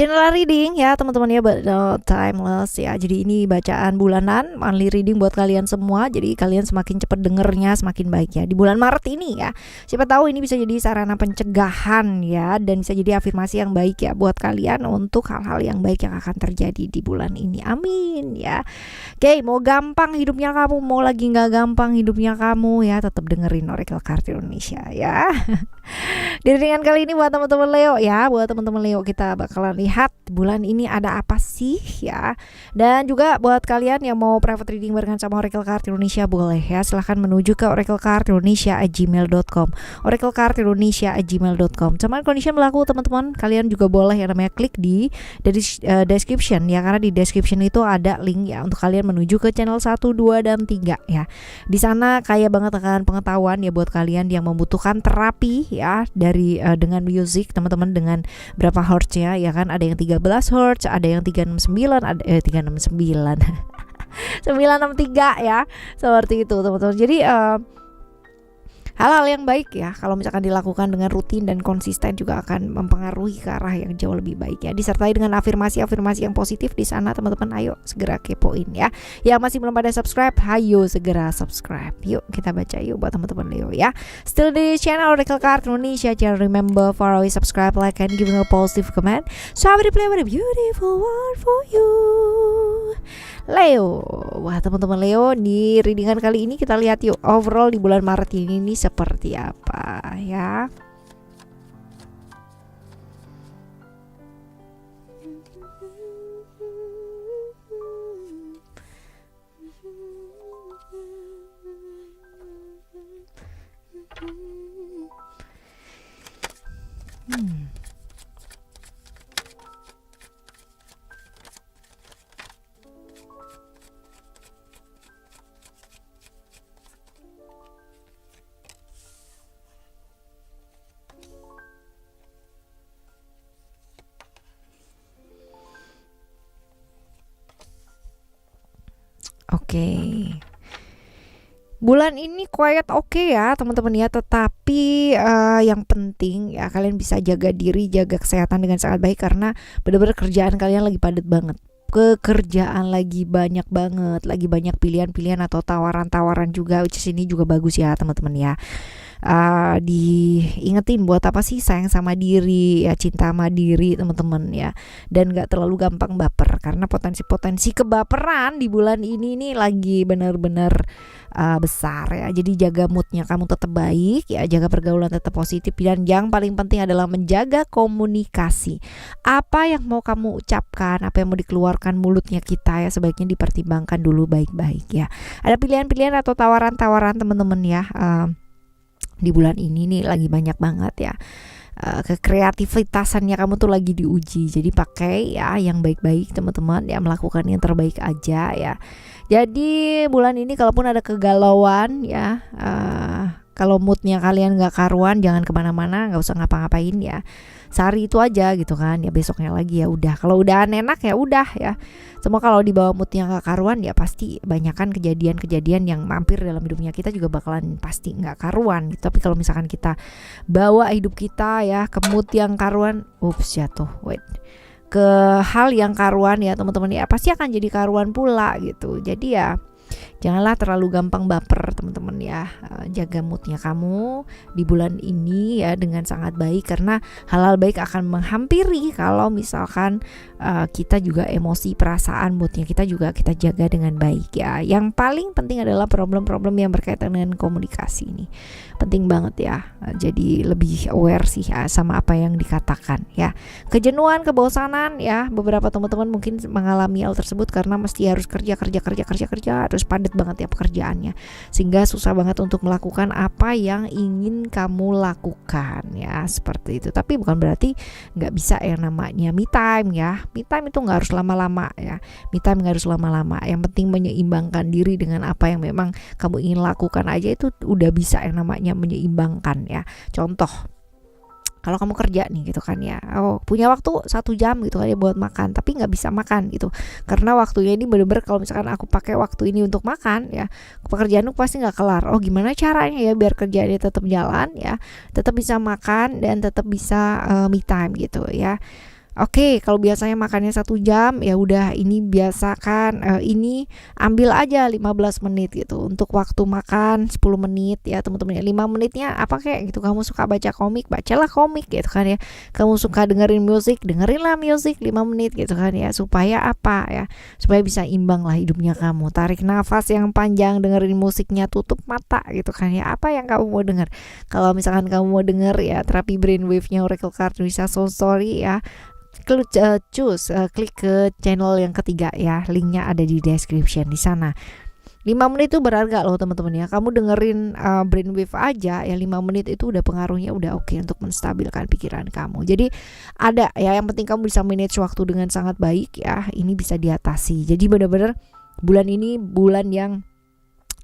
General reading ya teman-teman ya, but timeless ya. Jadi ini bacaan bulanan, monthly reading buat kalian semua. Jadi kalian semakin cepat dengernya semakin baik ya. Di bulan Maret ini ya, siapa tahu ini bisa jadi sarana pencegahan ya, dan bisa jadi afirmasi yang baik ya buat kalian untuk hal-hal yang baik yang akan terjadi di bulan ini. Amin ya. Oke, mau gampang hidupnya kamu, mau lagi nggak gampang hidupnya kamu ya, tetap dengerin Oracle Card Indonesia ya. Di readingan kali ini buat teman-teman Leo ya, buat teman-teman Leo kita bakalan lihat bulan ini ada apa sih ya. Dan juga buat kalian yang mau private reading barengan sama Oracle Card Indonesia boleh ya, silahkan menuju ke oraclecardindonesia@gmail.com, oraclecardindonesia@gmail.com. Cuman condition berlaku teman-teman, kalian juga boleh yang namanya klik di description ya, karena di description itu ada link ya untuk kalian menuju ke channel 1, 2, dan 3 ya. Di sana kaya banget akan pengetahuan ya buat kalian yang membutuhkan terapi ya, dari dengan music teman-teman, dengan berapa hertznya ya kan, ada yang 13 hertz, ada yang 369, ada 369 963 ya, seperti itu teman-teman. Jadi hal-hal yang baik ya kalau misalkan dilakukan dengan rutin dan konsisten juga akan mempengaruhi ke arah yang jauh lebih baik ya, disertai dengan afirmasi-afirmasi yang positif di sana teman-teman. Ayo segera kepoin ya. Yang masih belum pada subscribe, ayo segera subscribe. Yuk kita baca yuk buat teman-teman Leo ya. Still di channel Oracle Card Indonesia, jangan remember for always subscribe, like, and giving a positive comment. So I will play with a beautiful world for you. Leo, wah teman-teman Leo, di readingan kali ini kita lihat yuk overall di bulan Maret ini nih seperti apa ya. Oke. Bulan ini quiet oke ya teman-teman ya, tetapi yang penting ya kalian bisa jaga diri, jaga kesehatan dengan sangat baik, karena benar-benar kerjaan kalian lagi padat banget. Pekerjaan lagi banyak banget, lagi banyak pilihan-pilihan atau tawaran-tawaran juga, which is ini juga bagus ya teman-teman ya. Diingetin buat apa sih, sayang sama diri ya, cinta sama diri teman-teman ya, dan gak terlalu gampang baper, karena potensi-potensi kebaperan di bulan ini nih lagi benar-benar besar ya. Jadi jaga moodnya kamu tetap baik ya, jaga pergaulan tetap positif, dan yang paling penting adalah menjaga komunikasi. Apa yang mau kamu ucapkan, apa yang mau dikeluarkan mulutnya kita ya, sebaiknya dipertimbangkan dulu baik-baik ya. Ada pilihan-pilihan atau tawaran-tawaran teman-teman ya, di bulan ini nih lagi banyak banget ya. Kekreativitasannya kamu tuh lagi diuji, jadi pakai ya yang baik-baik teman-teman ya, melakukan yang terbaik aja ya. Jadi bulan ini kalaupun ada kegalauan ya, kalau moodnya kalian gak karuan, jangan kemana-mana, gak usah ngapa-ngapain ya, sehari itu aja gitu kan ya, besoknya lagi ya udah. Kalau udah enak ya udah ya. Semua kalau di bawah moodnya gak karuan ya pasti banyakan kejadian-kejadian yang mampir dalam hidupnya kita juga bakalan pasti gak karuan gitu. Tapi kalau misalkan kita bawa hidup kita ya ke mood yang karuan, jatuh ke hal yang karuan ya teman-teman ya, pasti akan jadi karuan pula gitu. Jadi ya janganlah terlalu gampang baper teman-teman ya. Jaga moodnya kamu di bulan ini ya dengan sangat baik, karena hal-hal baik akan menghampiri kalau misalkan kita juga emosi, perasaan, moodnya kita juga kita jaga dengan baik ya. Yang paling penting adalah problem-problem yang berkaitan dengan komunikasi ini penting banget ya. Jadi lebih aware sih ya sama apa yang dikatakan ya. Kejenuhan, kebosanan ya, beberapa teman-teman mungkin mengalami hal tersebut karena mesti harus kerja terus padat banget ya pekerjaannya, sehingga susah banget untuk melakukan apa yang ingin kamu lakukan ya, seperti itu. Tapi bukan berarti nggak bisa yang namanya me time ya. Me time itu nggak harus lama-lama ya, me time nggak harus lama-lama, yang penting menyeimbangkan diri dengan apa yang memang kamu ingin lakukan aja, itu udah bisa yang namanya menyeimbangkan ya. Contoh, kalau kamu kerja nih gitu kan ya, punya waktu 1 jam gitu kan ya buat makan, tapi nggak bisa makan gitu karena waktunya ini bener-bener, kalau misalkan aku pakai waktu ini untuk makan ya, pekerjaanku pasti nggak kelar. Gimana caranya ya biar kerjaannya tetap jalan ya, tetap bisa makan dan tetap bisa me time gitu ya. Oke, kalau biasanya makannya 1 jam, ya udah ini biasakan ini ambil aja 15 menit gitu untuk waktu makan 10 menit ya teman-teman ya. 5 menitnya apa kayak gitu. Kamu suka baca komik, bacalah komik gitu kan ya. Kamu suka dengerin musik, dengerinlah musik 5 menit gitu kan ya. Supaya apa ya? Supaya bisa imbang lah hidupnya kamu. Tarik nafas yang panjang, dengerin musiknya, tutup mata gitu kan ya. Apa yang kamu mau denger? Kalau misalkan kamu mau denger ya terapi brainwave-nya Oracle Kartuisa Soul Story ya, klik ke channel yang ketiga ya, linknya ada di description di sana. 5 menit itu berharga loh teman-teman ya. Kamu dengerin brainwave aja ya 5 menit itu udah pengaruhnya udah oke untuk menstabilkan pikiran kamu. Jadi ada ya, yang penting kamu bisa manage waktu dengan sangat baik ya. Ini bisa diatasi. Jadi benar-benar bulan ini bulan yang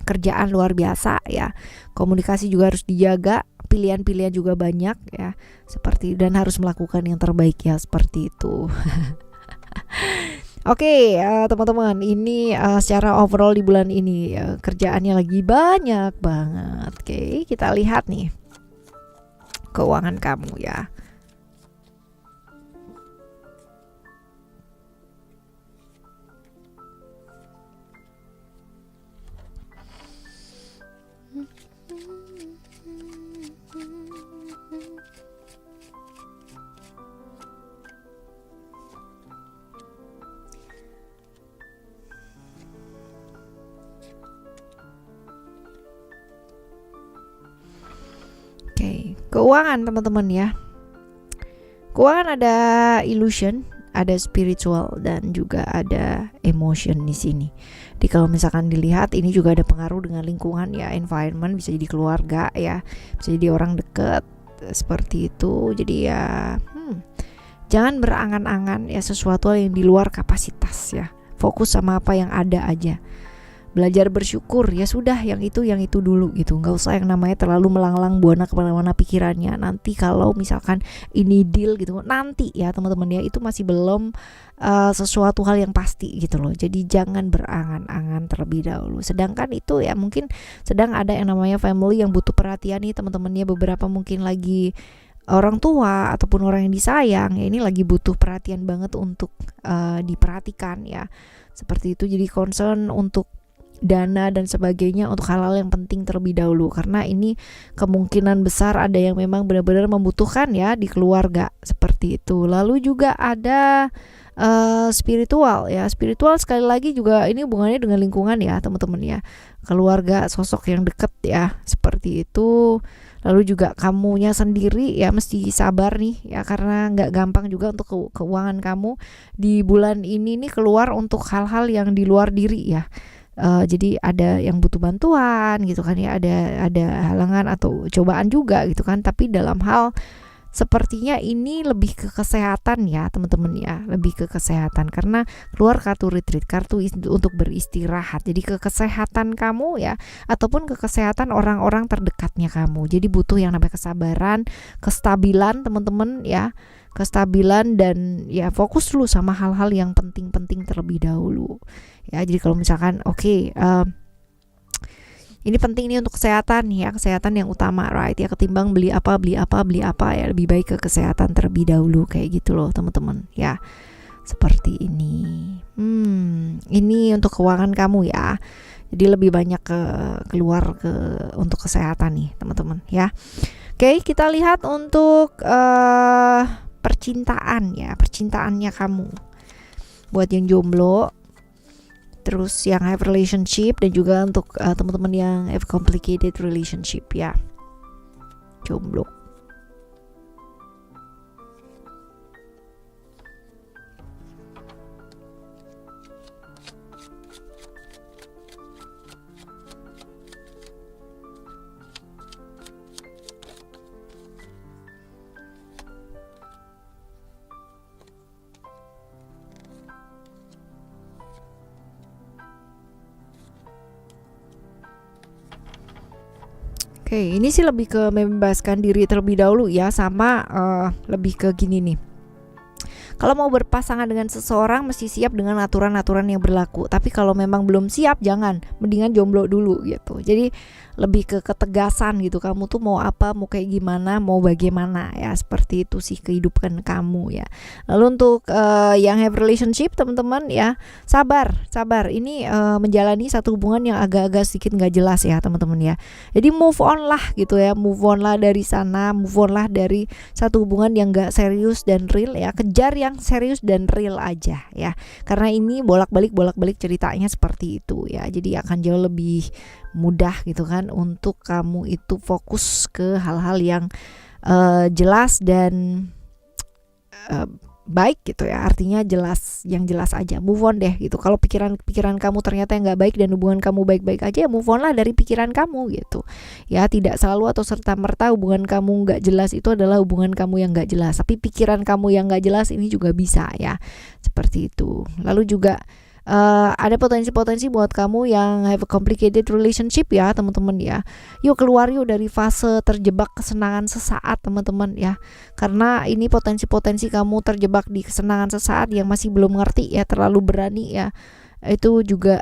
kerjaan luar biasa ya. Komunikasi juga harus dijaga, pilihan-pilihan juga banyak ya, seperti, dan harus melakukan yang terbaik ya, seperti itu. Oke, teman-teman, ini secara overall di bulan ini kerjaannya lagi banyak banget. Oke, kita lihat nih keuangan kamu ya. Oke, keuangan teman-teman ya. Keuangan ada illusion, ada spiritual, dan juga ada emotion di sini. Jadi kalau misalkan dilihat ini juga ada pengaruh dengan lingkungan ya, environment, bisa jadi keluarga ya, bisa jadi orang dekat seperti itu. Jadi ya jangan berangan-angan ya sesuatu yang di luar kapasitas ya. Fokus sama apa yang ada aja. Belajar bersyukur ya sudah, yang itu dulu gitu. Nggak usah yang namanya terlalu melanglang buana kemana-mana pikirannya. Nanti kalau misalkan ini deal gitu, nanti ya teman-teman ya, itu masih belum sesuatu hal yang pasti gitu loh. Jadi jangan berangan-angan terlebih dahulu. Sedangkan itu ya mungkin sedang ada yang namanya family yang butuh perhatian nih teman-temannya. Beberapa mungkin lagi orang tua ataupun orang yang disayang ya, ini lagi butuh perhatian banget untuk diperhatikan ya, seperti itu. Jadi concern untuk dana dan sebagainya, untuk hal-hal yang penting terlebih dahulu, karena ini kemungkinan besar ada yang memang benar-benar membutuhkan ya di keluarga, seperti itu. Lalu juga ada spiritual ya. Spiritual sekali lagi juga ini hubungannya dengan lingkungan ya teman-teman ya, keluarga, sosok yang dekat ya, seperti itu. Lalu juga kamunya sendiri ya mesti sabar nih ya, karena nggak gampang juga untuk keuangan kamu di bulan ini nih keluar untuk hal-hal yang di luar diri ya. Jadi ada yang butuh bantuan gitu kan ya, ada halangan atau cobaan juga gitu kan, tapi dalam hal sepertinya ini lebih ke kesehatan ya teman-teman ya, lebih ke kesehatan, karena keluar kartu retreat, kartu untuk beristirahat. Jadi ke kesehatan kamu ya, ataupun ke kesehatan orang-orang terdekatnya kamu. Jadi butuh yang namanya kesabaran, kestabilan teman-teman ya, kestabilan, dan ya fokus dulu sama hal-hal yang penting-penting terlebih dahulu ya. Jadi kalau misalkan ini penting nih untuk kesehatan ya, kesehatan yang utama right ya, ketimbang beli apa ya, lebih baik ke kesehatan terlebih dahulu kayak gitu loh teman-teman ya, seperti ini. Ini untuk keuangan kamu ya, jadi lebih banyak keluar untuk kesehatan nih teman-teman ya. Oke, kita lihat untuk percintaan ya, percintaannya kamu buat yang jomblo, terus yang have relationship, dan juga untuk teman-teman yang have complicated relationship ya, jomblo. Oke, ini sih lebih ke membebaskan diri terlebih dahulu ya, sama lebih ke gini nih. Kalau mau berpasangan dengan seseorang mesti siap dengan aturan-aturan yang berlaku. Tapi kalau memang belum siap, jangan, mendingan jomblo dulu gitu. Jadi lebih ke ketegasan gitu, kamu tuh mau apa, mau kayak gimana, mau bagaimana ya, seperti itu sih kehidupan kamu ya. Lalu untuk yang have relationship teman-teman ya, sabar ini menjalani satu hubungan yang agak-agak sedikit nggak jelas ya teman-teman ya. Jadi move on lah gitu ya, move on lah dari sana, move on lah dari satu hubungan yang nggak serius dan real ya, kejar yang serius dan real aja ya, karena ini bolak-balik ceritanya seperti itu ya. Jadi akan jauh lebih mudah gitu kan untuk kamu itu fokus ke hal-hal yang jelas dan baik gitu ya, artinya jelas, yang jelas aja, move on deh gitu. Kalau pikiran kamu ternyata yang nggak baik dan hubungan kamu baik-baik aja, ya move on lah dari pikiran kamu gitu ya. Tidak selalu atau serta merta hubungan kamu nggak jelas itu adalah hubungan kamu yang nggak jelas, tapi pikiran kamu yang nggak jelas ini juga bisa ya, seperti itu. Lalu juga ada potensi-potensi buat kamu yang have a complicated relationship ya teman-teman ya. Yuk keluar yuk dari fase terjebak kesenangan sesaat teman-teman ya. Karena ini potensi-potensi kamu terjebak di kesenangan sesaat yang masih belum ngerti ya, terlalu berani ya. Itu juga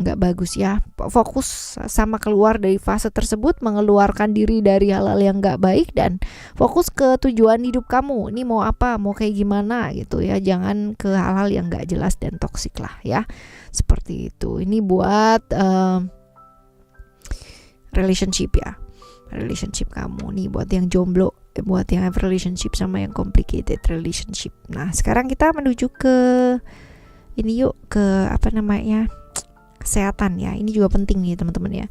nggak bagus ya. Fokus sama keluar dari fase tersebut, mengeluarkan diri dari hal-hal yang nggak baik dan fokus ke tujuan hidup kamu. Ini mau apa, mau kayak gimana gitu ya. Jangan ke hal-hal yang nggak jelas dan toksik lah ya, seperti itu. Ini buat relationship ya, relationship kamu nih, buat yang jomblo, buat yang have relationship sama yang complicated relationship. Nah sekarang kita menuju ke ini yuk, ke apa namanya, kesehatan ya. Ini juga penting nih teman-teman ya.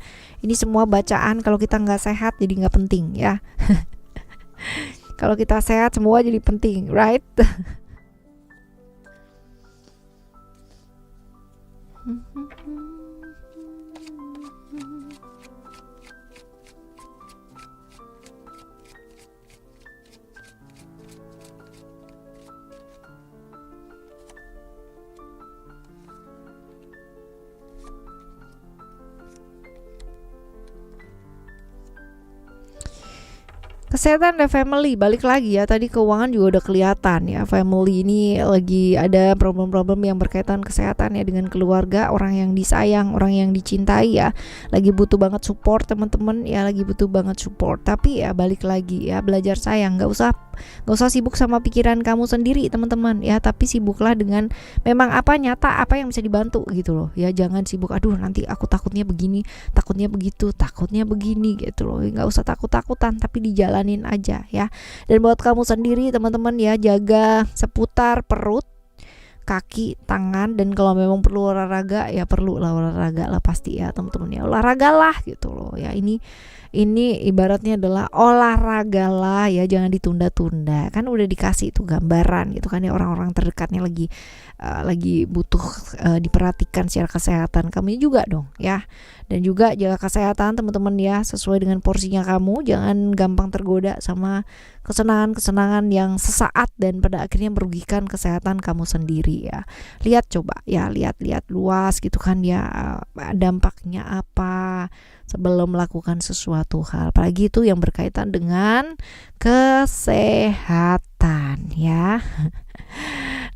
Ini semua bacaan kalau kita nggak sehat jadi nggak penting ya. Kalau kita sehat semua jadi penting, right? Kesehatan dan family, balik lagi ya, tadi keuangan juga udah kelihatan ya. Family ini lagi ada problem-problem yang berkaitan kesehatan ya, dengan keluarga, orang yang disayang, orang yang dicintai ya, lagi butuh banget support teman-teman ya, lagi butuh banget support. Tapi ya balik lagi ya, belajar sayang, nggak usah sibuk sama pikiran kamu sendiri teman-teman ya, tapi sibuklah dengan memang apa nyata, apa yang bisa dibantu gitu loh ya. Jangan sibuk aduh nanti aku takutnya begini, takutnya begitu, takutnya begini gitu loh. Nggak usah takut-takutan, tapi dijalanin aja ya. Dan buat kamu sendiri teman-teman ya, jaga seputar perut, kaki, tangan, dan kalau memang perlu olahraga ya perlu lah olahraga lah pasti ya teman-teman ya, olahraga lah gitu loh ya. Ini ibaratnya adalah olahraga lah ya, jangan ditunda-tunda. Kan udah dikasih itu gambaran gitu kan ya, orang-orang terdekatnya lagi butuh diperhatikan secara kesehatan, kamu juga dong ya. Dan juga jaga kesehatan teman-teman ya, sesuai dengan porsinya kamu. Jangan gampang tergoda sama kesenangan-kesenangan yang sesaat dan pada akhirnya merugikan kesehatan kamu sendiri ya. Lihat coba ya, lihat luas gitu kan ya, dampaknya apa sebelum melakukan sesuatu hal, apalagi itu yang berkaitan dengan kesehatan ya.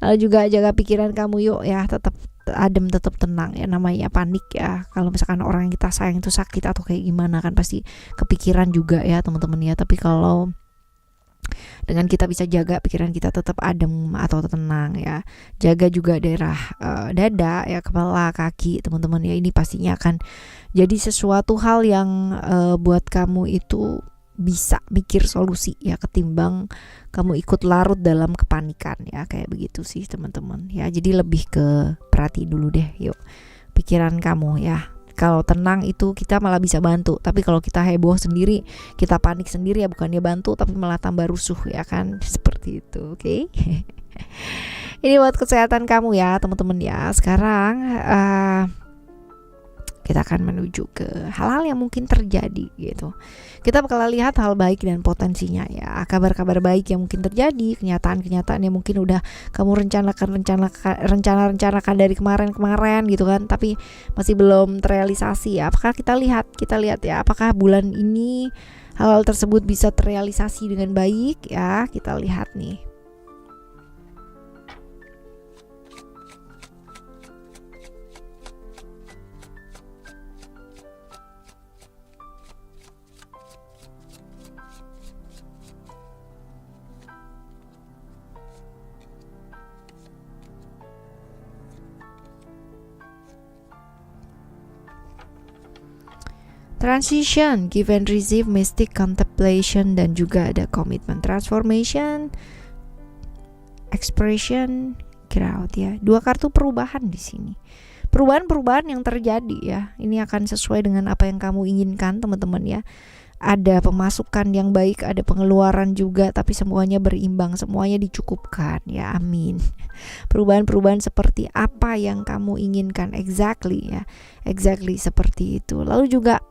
Lalu juga jaga pikiran kamu yuk ya, tetap adem, tetap tenang ya. Namanya panik ya, kalau misalkan orang yang kita sayang itu sakit atau kayak gimana kan pasti kepikiran juga ya teman-teman ya. Tapi kalau dengan kita bisa jaga pikiran kita tetap adem atau tenang ya, jaga juga daerah dada ya, kepala, kaki teman-teman ya. Ini pastinya akan jadi sesuatu hal yang buat kamu itu bisa mikir solusi ya, ketimbang kamu ikut larut dalam kepanikan ya, kayak begitu sih teman-teman ya. Jadi lebih ke perhati dulu deh yuk pikiran kamu ya. Kalau tenang itu kita malah bisa bantu, tapi kalau kita heboh sendiri, kita panik sendiri ya, bukannya bantu tapi malah tambah rusuh ya kan, seperti itu. Oke. Ini buat kesehatan kamu ya teman-teman ya. Sekarang kita akan menuju ke hal-hal yang mungkin terjadi gitu. Kita bakal lihat hal baik dan potensinya ya, kabar-kabar baik yang mungkin terjadi, kenyataan-kenyataan yang mungkin udah kamu rencanakan dari kemarin gitu kan, tapi masih belum terrealisasi ya. Apakah kita lihat ya, apakah bulan ini hal-hal tersebut bisa terrealisasi dengan baik ya. Kita lihat nih. Transition, give and receive, mystic, contemplation, dan juga ada commitment. Transformation, expression, growth ya. Dua kartu perubahan di sini. Perubahan-perubahan yang terjadi ya. Ini akan sesuai dengan apa yang kamu inginkan, teman-teman ya. Ada pemasukan yang baik, ada pengeluaran juga, tapi semuanya berimbang, semuanya dicukupkan ya, amin. Perubahan-perubahan seperti apa yang kamu inginkan, exactly ya, exactly seperti itu. Lalu juga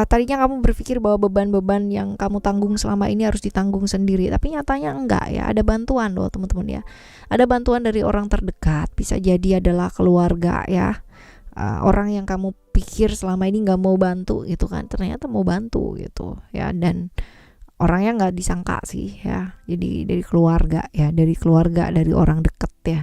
tadinya kamu berpikir bahwa beban-beban yang kamu tanggung selama ini harus ditanggung sendiri, tapi nyatanya enggak ya, ada bantuan loh teman-teman ya. Ada bantuan dari orang terdekat, bisa jadi adalah keluarga ya. Orang yang kamu pikir selama ini nggak mau bantu gitu kan, ternyata mau bantu gitu ya, dan orangnya nggak disangka sih ya, jadi dari keluarga ya, dari orang deket ya,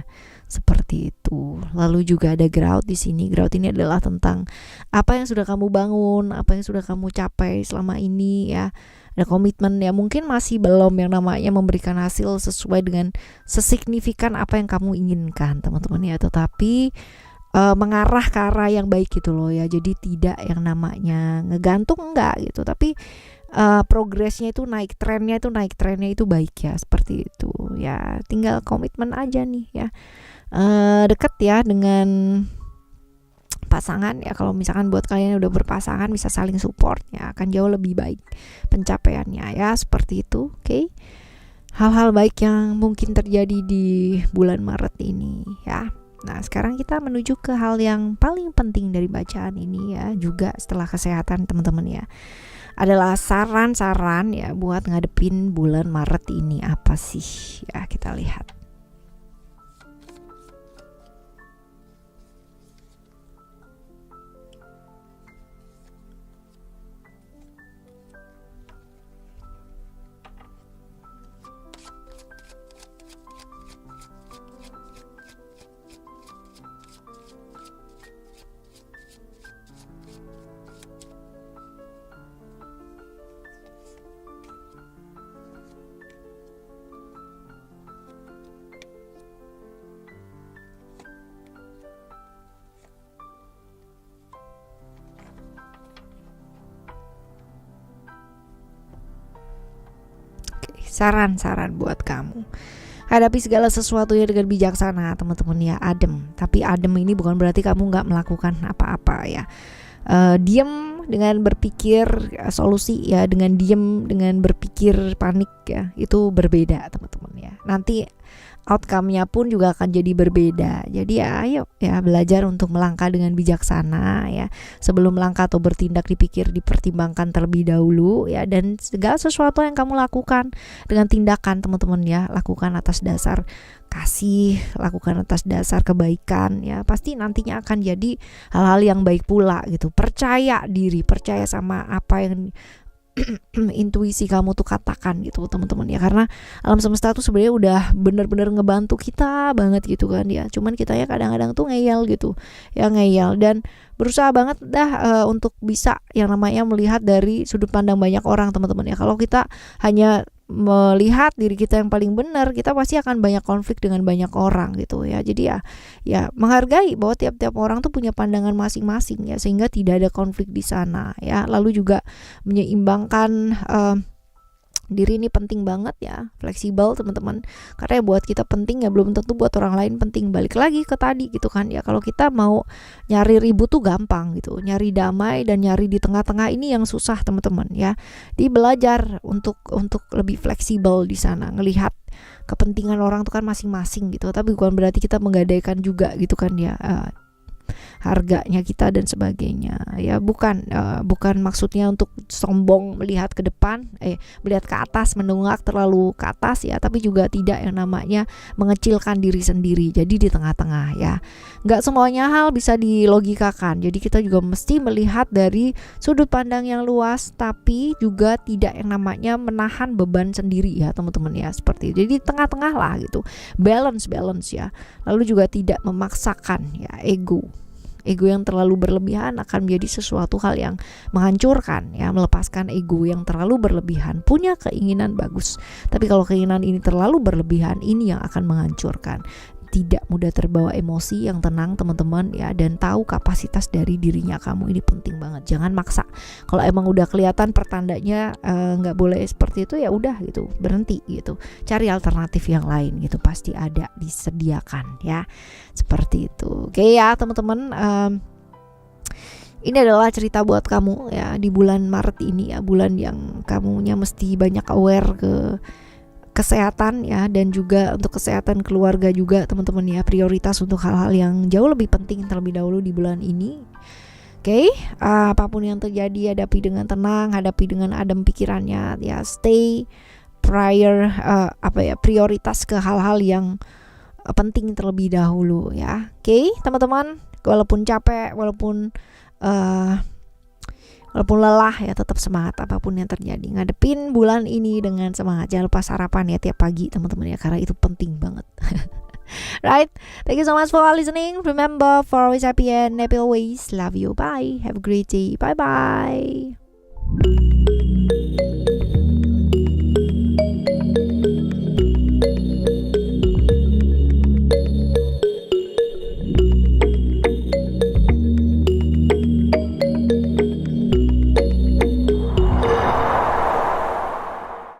seperti itu. Lalu juga ada growth di sini. Growth ini adalah tentang apa yang sudah kamu bangun, apa yang sudah kamu capai selama ini ya. Ada komitmen ya, mungkin masih belum yang namanya memberikan hasil sesuai dengan sesignifikan apa yang kamu inginkan teman-teman ya, tetapi mengarah ke arah yang baik gitu loh ya. Jadi tidak yang namanya ngegantung, enggak gitu, tapi progresnya itu naik, trennya itu baik ya, seperti itu ya. Tinggal komitmen aja nih ya. Deket ya dengan pasangan ya. Kalau misalkan buat kalian yang udah berpasangan, bisa saling support ya, akan jauh lebih baik pencapaiannya ya, seperti itu. Oke. Hal-hal baik yang mungkin terjadi di bulan Maret ini ya. Nah, sekarang kita menuju ke hal yang paling penting dari bacaan ini ya, juga setelah kesehatan teman-teman ya. Adalah saran-saran ya buat ngadepin bulan Maret ini apa sih? Ya, kita lihat. Saran-saran buat kamu. Hadapi segala sesuatunya dengan bijaksana teman-teman ya, adem. Tapi adem ini bukan berarti kamu gak melakukan apa-apa ya. Diam dengan berpikir solusi ya, dengan diam dengan berpikir panik ya, itu berbeda teman-teman ya. Nanti outcome-nya pun juga akan jadi berbeda. Jadi ya ayo ya, belajar untuk melangkah dengan bijaksana ya. Sebelum melangkah atau bertindak dipertimbangkan terlebih dahulu ya, dan segala sesuatu yang kamu lakukan dengan tindakan teman-teman ya, lakukan atas dasar kasih, lakukan atas dasar kebaikan ya. Pasti nantinya akan jadi hal-hal yang baik pula gitu. Percaya diri, percaya sama apa yang intuisi kamu tuh katakan gitu teman-teman ya, karena alam semesta tuh sebenarnya udah bener-bener ngebantu kita banget gitu kan ya, cuman kita ya kadang-kadang tuh ngeyel gitu ya, ngeyel dan berusaha banget untuk bisa yang namanya melihat dari sudut pandang banyak orang teman-teman ya. Kalau kita hanya melihat diri kita yang paling benar, kita pasti akan banyak konflik dengan banyak orang gitu ya. Jadi ya menghargai bahwa tiap-tiap orang tuh punya pandangan masing-masing ya, sehingga tidak ada konflik di sana ya. Lalu juga menyeimbangkan diri ini penting banget ya, fleksibel teman-teman, karena buat kita penting ya belum tentu buat orang lain penting. Balik lagi ke tadi gitu kan ya, kalau kita mau nyari ribut tuh gampang gitu, nyari damai dan nyari di tengah-tengah ini yang susah teman-teman ya. Di belajar untuk lebih fleksibel di sana, ngelihat kepentingan orang tuh kan masing-masing gitu, tapi bukan berarti kita menggadaikan juga gitu kan ya, harganya kita dan sebagainya ya. Bukan maksudnya untuk sombong melihat ke depan, melihat ke atas, menunggak terlalu ke atas ya, tapi juga tidak yang namanya mengecilkan diri sendiri. Jadi di tengah-tengah ya, nggak semuanya hal bisa dilogikakan, jadi kita juga mesti melihat dari sudut pandang yang luas, tapi juga tidak yang namanya menahan beban sendiri ya teman-teman ya, seperti itu. Jadi tengah-tengah lah gitu, balance ya. Lalu juga tidak memaksakan ya, ego yang terlalu berlebihan akan menjadi sesuatu hal yang menghancurkan ya. Melepaskan ego yang terlalu berlebihan, punya keinginan bagus, tapi kalau keinginan ini terlalu berlebihan, ini yang akan menghancurkan. tidak mudah terbawa emosi, yang tenang teman-teman ya, dan tahu kapasitas dari dirinya kamu. Ini penting banget. Jangan maksa. Kalau emang udah kelihatan pertandanya nggak boleh seperti itu, ya udah gitu, berhenti gitu. Cari alternatif yang lain gitu, pasti ada, disediakan ya. Seperti itu. Oke ya teman-teman, ini adalah cerita buat kamu ya di bulan Maret ini ya, bulan yang kamunya mesti banyak aware ke kesehatan ya, dan juga untuk kesehatan keluarga juga teman-teman ya, prioritas untuk hal-hal yang jauh lebih penting terlebih dahulu di bulan ini. Oke, apapun yang terjadi hadapi dengan tenang, hadapi dengan adem pikirannya ya, stay prioritas ke hal-hal yang penting terlebih dahulu ya. Oke, teman-teman, walaupun capek, walaupun lelah ya, tetap semangat apapun yang terjadi. Ngadepin bulan ini dengan semangat. Jangan lupa sarapan ya tiap pagi teman-teman ya, karena itu penting banget. Right, thank you so much for listening. Remember, for always happy and happy always. Love you, bye. Have a great day. Bye bye.